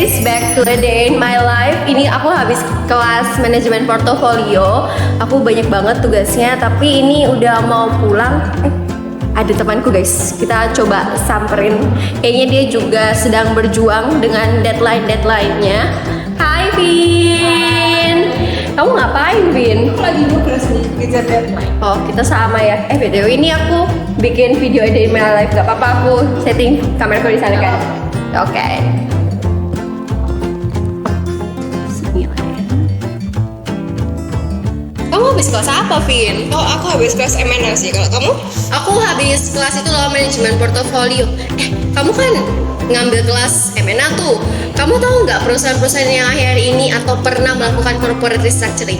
guys, back to a day in my life. Ini aku habis kelas manajemen portofolio. Aku banyak banget tugasnya, tapi ini udah mau pulang. Ada temanku guys, kita coba samperin. Kayaknya dia juga sedang berjuang dengan deadline-nya. Hai Vin, kamu ngapain Vin? Aku lagi nugas nih, ngejar deadline. Oh kita sama ya. BTW ini aku bikin video a day in my life. Gak apa-apa, aku setting kameraku di sana kan. Oke. Kamu habis kelas apa, Vin? Oh, aku habis kelas MNA sih. Kalau kamu? Aku habis kelas itu loh, manajemen portofolio. Kamu kan ngambil kelas MNA tuh. Kamu tahu nggak perusahaan-perusahaan yang akhir ini atau pernah melakukan corporate restructuring?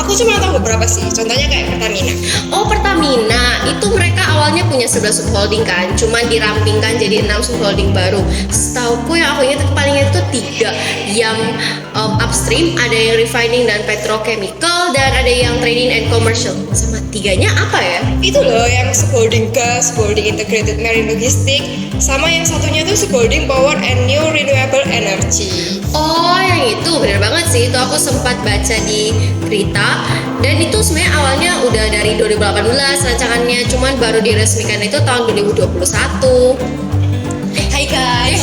Aku cuma tahu beberapa sih. Contohnya kayak Pertamina. Oh, Pertamina. Itu mereka awalnya punya 11 subholding kan. Cuman dirampingkan jadi 6 subholding baru. Setauku yang aku ingat paling itu 3. Yang upstream, ada yang refining dan petrochemical, dan ada yang trading and commercial. Sama 3-nya apa ya? Itu loh yang subholding gas, subholding integrated marine logistic, sama yang satunya tuh subholding power and new renewable energy. Oh, yang itu bener banget sih. Itu aku sempat baca di berita. Dan itu sebenarnya awalnya udah dari 2018 rancangannya, cuman baru diresmikan itu tahun 2021. Hai guys.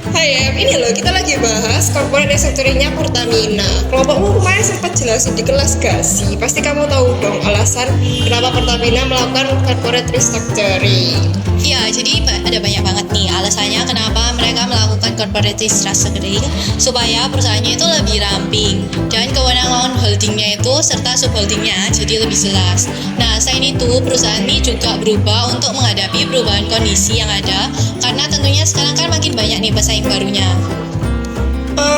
Hai, ini loh kita lagi bahas corporate restructuringnya Pertamina. Kelompokmu kemarin sempat jelasin di kelas gak sih? Pasti kamu tahu dong alasan kenapa Pertamina melakukan corporate restructuring. Iya, jadi ada banyak banget nih alasannya kenapa mereka melakukan corporate restructuring, supaya perusahaannya itu lebih ramping dan kewenangan holdingnya itu serta subholdingnya jadi lebih jelas. Nah, selain itu perusahaan ini juga berubah untuk menghadapi perubahan kondisi yang ada, karena tentunya sekarang kan makin banyak nih pesaing barunya.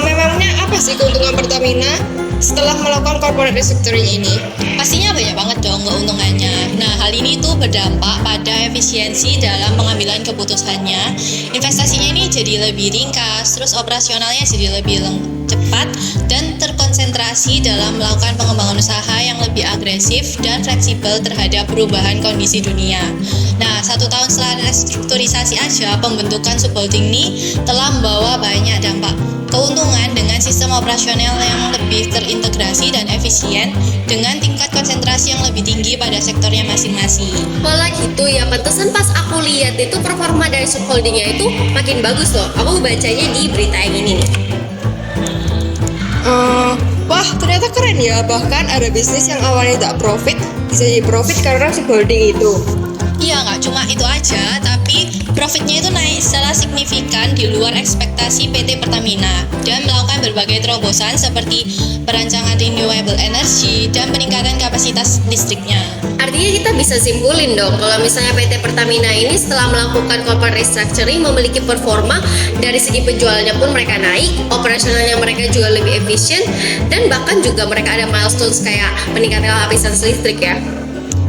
Memangnya apa sih keuntungan Pertamina setelah melakukan corporate restructuring ini? Pastinya banyak banget dong keuntungannya. Nah, hal ini tuh berdampak pada efisiensi dalam pengambilan keputusannya. Investasinya ini jadi lebih ringkas, terus operasionalnya jadi lebih cepat dan terkonsentrasi dalam melakukan pengembangan usaha yang lebih agresif dan fleksibel terhadap perubahan kondisi dunia. Nah, 1 tahun setelah restrukturisasi aja, pembentukan subholding ini telah membawa banyak dampak keuntungan dengan sistem operasional yang lebih terintegrasi dan efisien dengan tingkat konsentrasi yang lebih tinggi pada sektornya masing-masing. Malah gitu ya, pantesan pas aku lihat itu performa dari subholdingnya itu makin bagus loh. Aku bacanya di berita yang ini nih. Wah, ternyata keren ya. Bahkan ada bisnis yang awalnya tak profit bisa jadi profit karena subholding itu. Iya, nggak cuma itu aja, tapi profitnya itu naik secara signifikan di luar ekspektasi PT Pertamina dan melakukan berbagai terobosan seperti perancangan renewable energy dan peningkatan kapasitas listriknya. Artinya kita bisa simpulin dong kalau misalnya PT Pertamina ini setelah melakukan corporate restructuring memiliki performa dari segi penjualannya pun mereka naik, operasionalnya mereka juga lebih efisien, dan bahkan juga mereka ada milestones kayak peningkatan kapasitas listrik ya.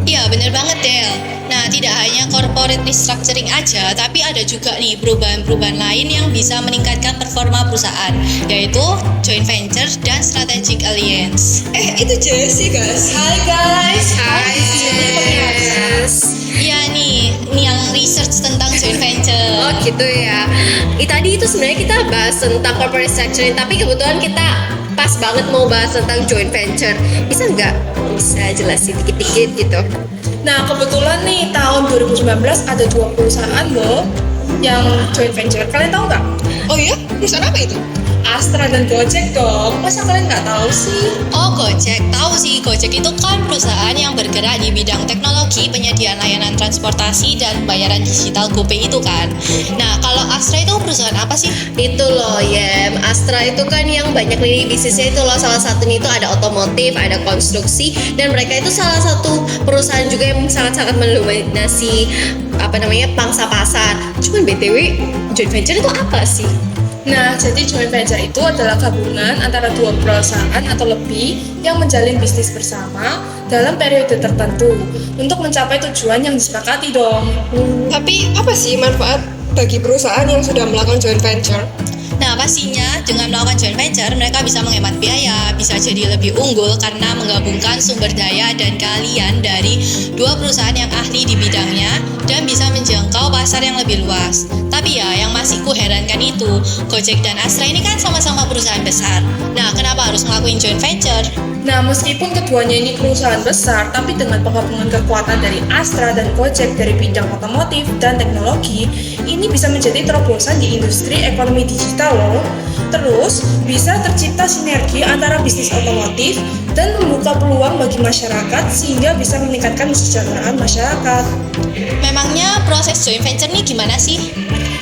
Iya, bener banget Del. Nah, tidak hanya corporate restructuring aja, tapi ada juga nih perubahan-perubahan lain yang bisa meningkatkan performa perusahaan, yaitu joint venture dan strategic alliance. Itu Jessie guys. Hai guys. Hai guys. Iya nih yang research tentang joint venture. Oh gitu ya. Tadi itu sebenarnya kita bahas tentang corporate restructuring, tapi kebetulan kita pas banget mau bahas tentang joint venture. Bisa nggak? Bisa jelasin dikit-dikit gitu. Nah, kebetulan nih tahun 2019 ada 2 perusahaan loh yang joint venture. Kalian tahu nggak? Oh iya? Perusahaan apa itu? Astra dan Gojek dong. Masa kalian nggak tahu sih? Oh, Gojek. Tahu sih, Gojek itu kan perusahaan yang bergerak di bidang teknologi, penyediaan layanan transportasi, dan bayaran digital GoPay itu kan. Nah, kalau Astra itu perusahaan apa sih? Itu loh ya, Astra itu kan yang banyak lini bisnisnya itu loh. Salah satunya itu ada otomotif, ada konstruksi, dan mereka itu salah satu perusahaan juga yang sangat-sangat mendominasi pangsa pasar. Cuman BTW, joint venture itu apa sih? Nah, jadi joint venture itu adalah gabungan antara 2 perusahaan atau lebih yang menjalin bisnis bersama dalam periode tertentu untuk mencapai tujuan yang disepakati dong. Tapi apa sih manfaat bagi perusahaan yang sudah melakukan joint venture? Nah, pastinya dengan melakukan joint venture, mereka bisa menghemat biaya, bisa jadi lebih unggul karena menggabungkan sumber daya dan keahlian dari dua perusahaan yang ahli di bidangnya dan bisa menjangkau pasar yang lebih luas. Tapi ya, yang masih kuherankan itu, Gojek dan Astra ini kan sama-sama perusahaan besar. Nah, kenapa harus ngelakuin joint venture? Nah, meskipun keduanya ini perusahaan besar, tapi dengan penggabungan kekuatan dari Astra dan Gojek dari bidang otomotif dan teknologi, ini bisa menjadi terobosan di industri ekonomi digital loh. Terus, bisa tercipta sinergi antara bisnis otomotif dan membuka peluang bagi masyarakat sehingga bisa meningkatkan kesejahteraan masyarakat. Memangnya proses joint venture ini gimana sih?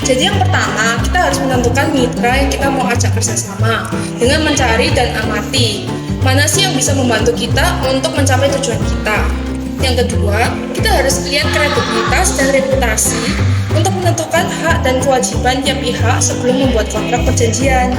Jadi yang pertama, kita harus menentukan mitra yang kita mau ajak kerjasama dengan mencari dan amati mana sih yang bisa membantu kita untuk mencapai tujuan kita. Yang kedua, kita harus lihat kredibilitas dan reputasi untuk menentukan hak dan kewajiban tiap pihak sebelum membuat kontrak perjanjian.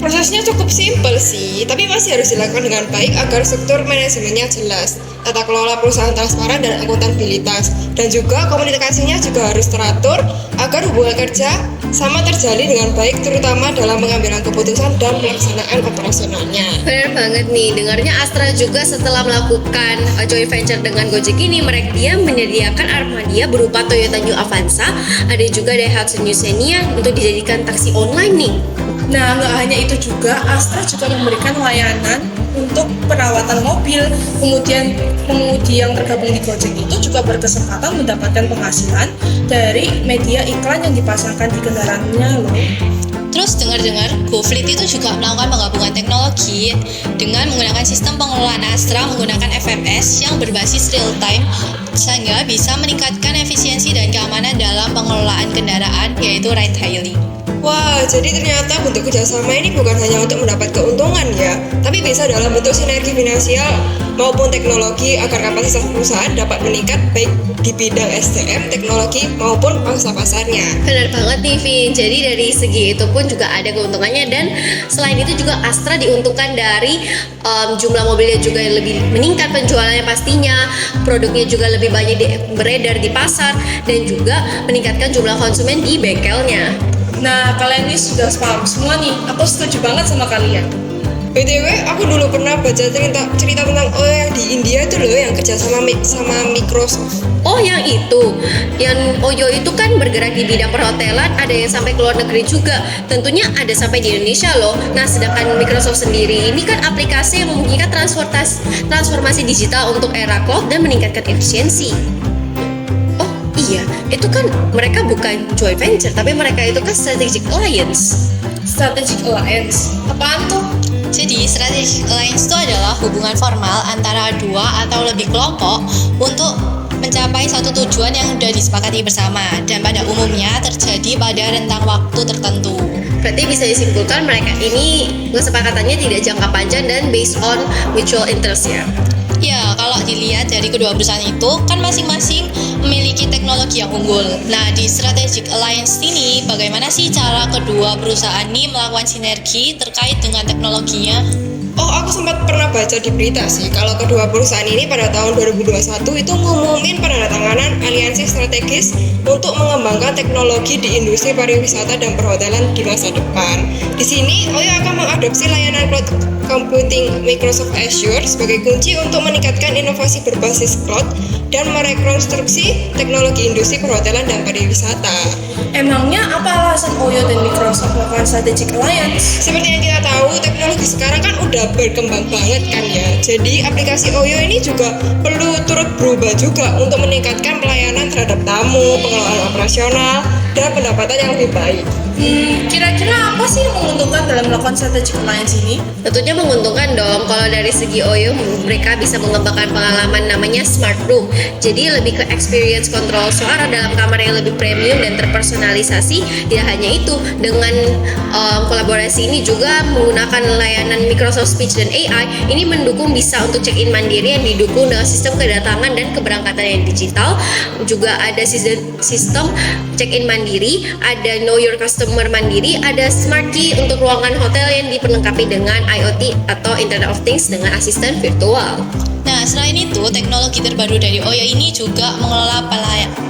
Prosesnya cukup simpel sih, tapi masih harus dilakukan dengan baik agar struktur manajemennya jelas, tata kelola perusahaan transparan dan akuntabilitas, dan juga komunikasinya juga harus teratur agar hubungan kerja sama terjalin dengan baik, terutama dalam pengambilan keputusan dan pelaksanaan operasionalnya. Benar banget nih, dengarnya Astra juga setelah melakukan joint venture dengan Gojek ini, dia menyediakan armada berupa Toyota New Avanza, ada juga Daihatsu New Xenia untuk dijadikan taksi online nih. Nah, nggak hanya itu juga, Astra juga memberikan layanan untuk perawatan mobil. Kemudian pengemudi yang tergabung di Gojek itu juga berkesempatan mendapatkan penghasilan dari media iklan yang dipasangkan di kendaraannya loh. Terus dengar-dengar, GoFleet itu juga melakukan penggabungan teknologi dengan menggunakan sistem pengelolaan Astra menggunakan FMS yang berbasis real time sehingga bisa meningkatkan efisiensi dan keamanan dalam pengelolaan kendaraan, yaitu ride hailing. Wah, jadi ternyata bentuk kerjasama ini bukan hanya untuk mendapat keuntungan ya, tapi bisa dalam bentuk sinergi finansial maupun teknologi agar kapasitas perusahaan dapat meningkat baik di bidang SDM, teknologi maupun pangsa pasarnya. Benar banget nih Vin, jadi dari segi itu pun juga ada keuntungannya dan selain itu juga Astra diuntungkan dari jumlah mobilnya juga yang lebih meningkat penjualannya pastinya, produknya juga lebih banyak beredar di pasar dan juga meningkatkan jumlah konsumen di bengkelnya. Nah, kalian ini sudah paham semua nih, aku setuju banget sama kalian. BTW, aku dulu pernah baca cerita tentang yang di India itu loh yang kerja sama Microsoft. Oh yang itu, yang Oyo itu kan bergerak di bidang perhotelan, ada yang sampai ke luar negeri juga. Tentunya ada sampai di Indonesia loh. Nah sedangkan Microsoft sendiri ini kan aplikasi yang memungkinkan transformasi digital untuk era cloud dan meningkatkan efisiensi. Oh iya, itu kan mereka bukan joint venture, tapi mereka itu kan strategic alliance. Strategic alliance, apaan tuh? Jadi, strategic alliance itu adalah hubungan formal antara dua atau lebih kelompok untuk mencapai satu tujuan yang sudah disepakati bersama dan pada umumnya terjadi pada rentang waktu tertentu. Berarti bisa disimpulkan mereka ini kesepakatannya tidak jangka panjang dan based on mutual interest ya. Ya, kalau dilihat dari kedua perusahaan itu kan masing-masing memiliki teknologi yang unggul. Nah, di strategic alliance ini bagaimana sih cara kedua perusahaan ini melakukan sinergi terkait dengan teknologinya? Oh, aku sempat pernah baca di berita sih kalau kedua perusahaan ini pada tahun 2021 itu ngumumin penandatanganan aliansi strategis untuk mengembangkan teknologi di industri pariwisata dan perhotelan di masa depan. Di sini, Oyo akan mengadopsi layanan cloud computing Microsoft Azure sebagai kunci untuk meningkatkan inovasi berbasis cloud dan merekonstruksi teknologi industri perhotelan dan pariwisata. Emangnya apa alasan Oyo dan Microsoft melakukan strategic alliance? Seperti yang kita tahu, teknologi sekarang kan udah berkembang banget kan ya. Jadi aplikasi Oyo ini juga perlu turut berubah juga untuk meningkatkan pelayanan terhadap tamu, pengelolaan operasional, dan pendapatan yang lebih baik. Kira-kira apa sih yang menguntungkan dalam melakukan strategic alliance ini? Tentunya menguntungkan dong. Kalau dari segi Oyo, mereka bisa mengembangkan pengalaman namanya smart room. Jadi lebih ke experience kontrol suara dalam kamar yang lebih premium dan terpersonalisasi. Tidak hanya itu, dengan kolaborasi ini juga menggunakan layanan Microsoft Speech dan AI, ini mendukung bisa untuk check-in mandiri yang didukung dengan sistem kedatangan dan keberangkatan yang digital. Juga ada sistem check-in mandiri, ada know your customer mandiri, ada smart key untuk ruangan hotel yang diperlengkapi dengan IoT atau Internet of Things dengan asisten virtual. Nah, selain itu, teknologi terbaru dari Oyo ini juga mengelola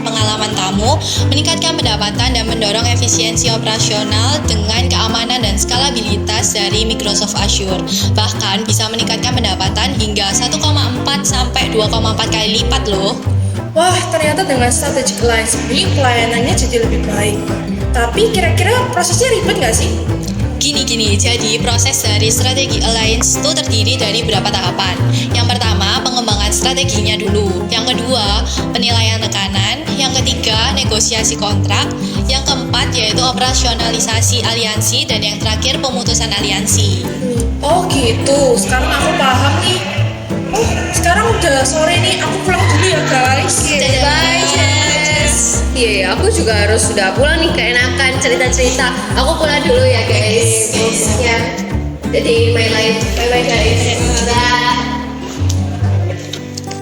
pengalaman tamu, meningkatkan pendapatan dan mendorong efisiensi operasional dengan keamanan dan skalabilitas dari Microsoft Azure. Bahkan bisa meningkatkan pendapatan hingga 1,4 sampai 2,4 kali lipat loh. Wah, ternyata dengan strategic alliance ini pelayanannya jadi lebih baik. Tapi kira-kira prosesnya ribet nggak sih? Gini, jadi proses dari strategi alliance itu terdiri dari beberapa tahapan. Yang pertama, pengembangan strateginya dulu. Yang kedua, penilaian tekanan. Yang ketiga, negosiasi kontrak. Yang keempat, yaitu operasionalisasi aliansi. Dan yang terakhir, pemutusan aliansi. Oh gitu, sekarang aku paham nih. Oh, sekarang udah sore nih, aku pulang dulu ya guys. Dadah, Bye, Jess. Iya, aku juga harus sudah pulang nih, keenakan cerita-cerita. Aku pulang dulu ya guys. Ya, jadi my life. Bye bye guys. Bye.